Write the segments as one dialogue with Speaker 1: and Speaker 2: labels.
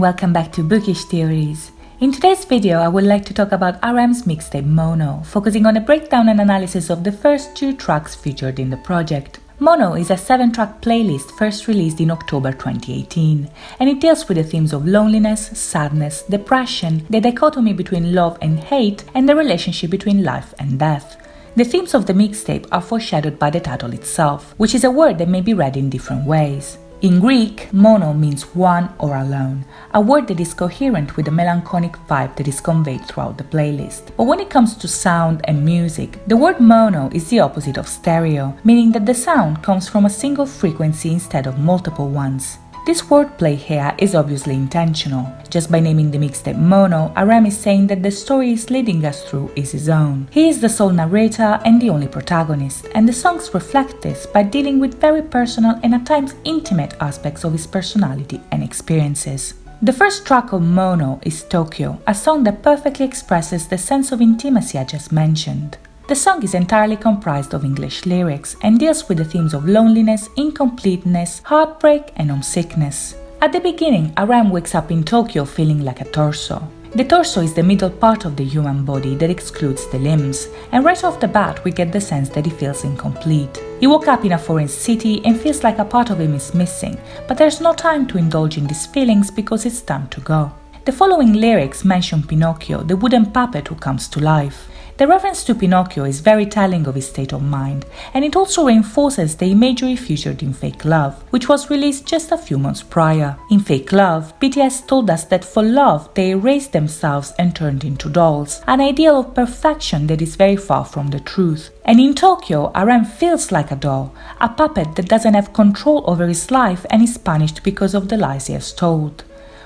Speaker 1: welcome back to Bookish Theories. In today's video, I would like to talk about RM's mixtape Mono, focusing on a breakdown and analysis of the first 2 tracks featured in the project. Mono is a 7-track playlist first released in October 2018, and it deals with the themes of loneliness, sadness, depression, the dichotomy between love and hate, and the relationship between life and death. The themes of the mixtape are foreshadowed by the title itself, which is a word that may be read in different ways. In Greek, mono means one or alone, a word that is coherent with the melancholic vibe that is conveyed throughout the playlist. But when it comes to sound and music, the word mono is the opposite of stereo, meaning that the sound comes from a single frequency instead of multiple ones. This wordplay here is obviously intentional. Just by naming the mixtape Mono, RM is saying that the story he's leading us through is his own. He is the sole narrator and the only protagonist, and the songs reflect this by dealing with very personal and at times intimate aspects of his personality and experiences. The first track of Mono is Tokyo, a song that perfectly expresses the sense of intimacy I just mentioned. The song is entirely comprised of English lyrics and deals with the themes of loneliness, incompleteness, heartbreak, and homesickness. At the beginning, RM wakes up in Tokyo feeling like a torso. The torso is the middle part of the human body that excludes the limbs, and right off the bat we get the sense that he feels incomplete. He woke up in a foreign city and feels like a part of him is missing, but there's no time to indulge in these feelings because it's time to go. The following lyrics mention Pinocchio, the wooden puppet who comes to life. The reference to Pinocchio is very telling of his state of mind, and it also reinforces the imagery featured in Fake Love, which was released just a few months prior. In Fake Love, BTS told us that for love they erased themselves and turned into dolls, an ideal of perfection that is very far from the truth. And in Tokyo, RM feels like a doll, a puppet that doesn't have control over his life and is punished because of the lies he has told.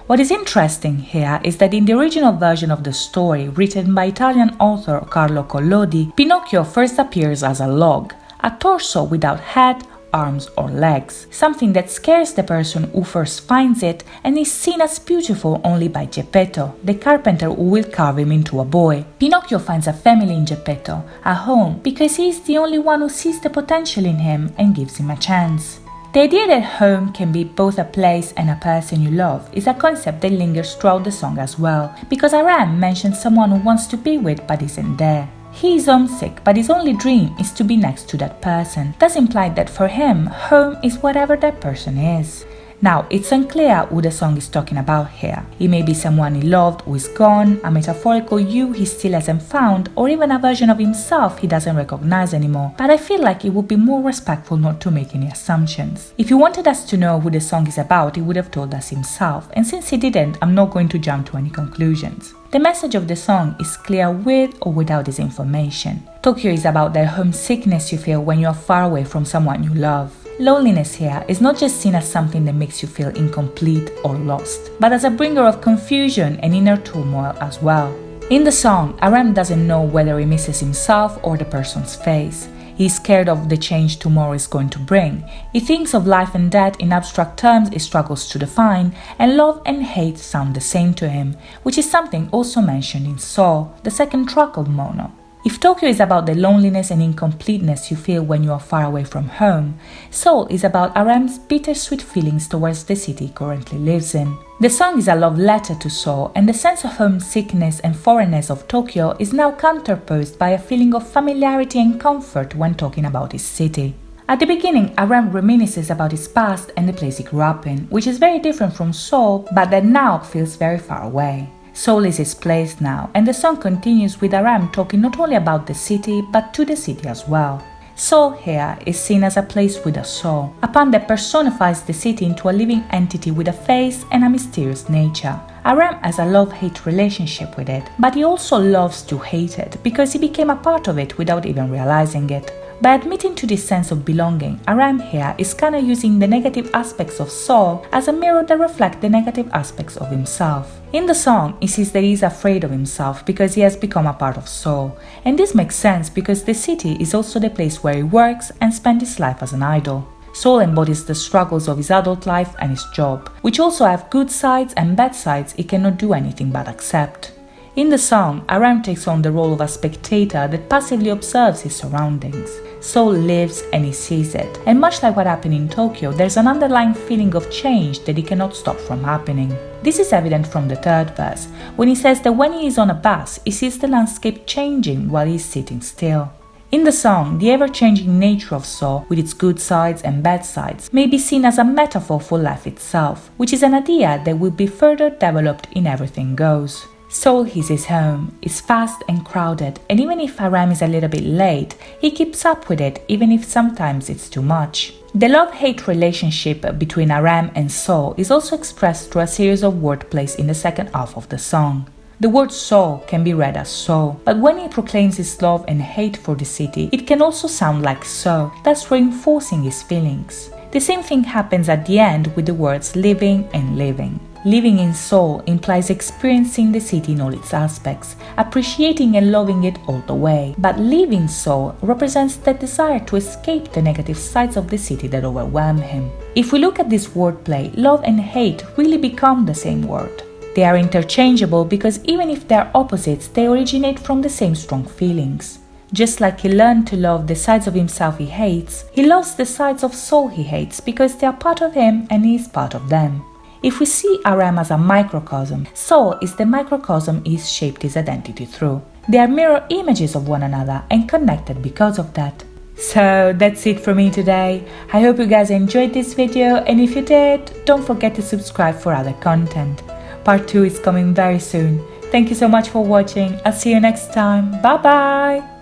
Speaker 1: What is interesting here is that in the original version of the story, written by Italian author Carlo Collodi, Pinocchio first appears as a log, a torso without head, arms or legs, something that scares the person who first finds it and is seen as beautiful only by Geppetto, the carpenter who will carve him into a boy. Pinocchio finds a family in Geppetto, a home, because he is the only one who sees the potential in him and gives him a chance. The idea that home can be both a place and a person you love is a concept that lingers throughout the song as well, because RM mentions someone who wants to be with but isn't there. He is homesick, but his only dream is to be next to that person, thus implied that for him, home is whatever that person is. Now, it's unclear who the song is talking about here. It may be someone he loved who is gone, a metaphorical you he still hasn't found, or even a version of himself he doesn't recognize anymore, but I feel like it would be more respectful not to make any assumptions. If he wanted us to know who the song is about, he would have told us himself, and since he didn't, I'm not going to jump to any conclusions. The message of the song is clear with or without this information. Tokyo is about the homesickness you feel when you are far away from someone you love. Loneliness here is not just seen as something that makes you feel incomplete or lost, but as a bringer of confusion and inner turmoil as well. In the song, RM doesn't know whether he misses himself or the person's face. He's scared of the change tomorrow is going to bring. He thinks of life and death in abstract terms he struggles to define, and love and hate sound the same to him, which is something also mentioned in SEOUL, the second track of Mono. If Tokyo is about the loneliness and incompleteness you feel when you are far away from home, SEOUL is about RM's bittersweet feelings towards the city he currently lives in. The song is a love letter to SEOUL, and the sense of homesickness and foreignness of Tokyo is now counterposed by a feeling of familiarity and comfort when talking about his city. At the beginning, RM reminisces about his past and the place he grew up in, which is very different from SEOUL, but that now feels very far away. SEOUL is his place now, and the song continues with RM talking not only about the city, but to the city as well. SEOUL here is seen as a place with a soul, a pun that personifies the city into a living entity with a face and a mysterious nature. RM has a love-hate relationship with it, but he also loves to hate it because he became a part of it without even realizing it. By admitting to this sense of belonging, RM here is kinda using the negative aspects of SEOUL as a mirror that reflects the negative aspects of himself. In the song, he says that he is afraid of himself because he has become a part of SEOUL, and this makes sense because the city is also the place where he works and spends his life as an idol. SEOUL embodies the struggles of his adult life and his job, which also have good sides and bad sides he cannot do anything but accept. In the song, Aram takes on the role of a spectator that passively observes his surroundings. Seoul lives and he sees it, and much like what happened in Tokyo, there's an underlying feeling of change that he cannot stop from happening. This is evident from the third verse, when he says that when he is on a bus, he sees the landscape changing while he is sitting still. In the song, the ever-changing nature of Seoul, with its good sides and bad sides, may be seen as a metaphor for life itself, which is an idea that will be further developed in Everything Goes. Seoul is his home, is fast and crowded, and even if Aram is a little bit late, he keeps up with it even if sometimes it's too much. The love-hate relationship between Aram and Seoul is also expressed through a series of wordplays in the second half of the song. The word Seoul can be read as so, but when he proclaims his love and hate for the city, it can also sound like so, thus reinforcing his feelings. The same thing happens at the end with the words living and living. Living in Seoul implies experiencing the city in all its aspects, appreciating and loving it all the way. But leaving Seoul represents the desire to escape the negative sides of the city that overwhelm him. If we look at this wordplay, love and hate really become the same word. They are interchangeable because even if they are opposites, they originate from the same strong feelings. Just like he learned to love the sides of himself he hates, he loves the sides of Seoul he hates because they are part of him and he is part of them. If we see Aram as a microcosm, Seoul is the microcosm he's shaped his identity through. They are mirror images of one another and connected because of that. So that's it for me today. I hope you guys enjoyed this video, and if you did, don't forget to subscribe for other content. Part 2 is coming very soon. Thank you so much for watching. I'll see you next time. Bye bye!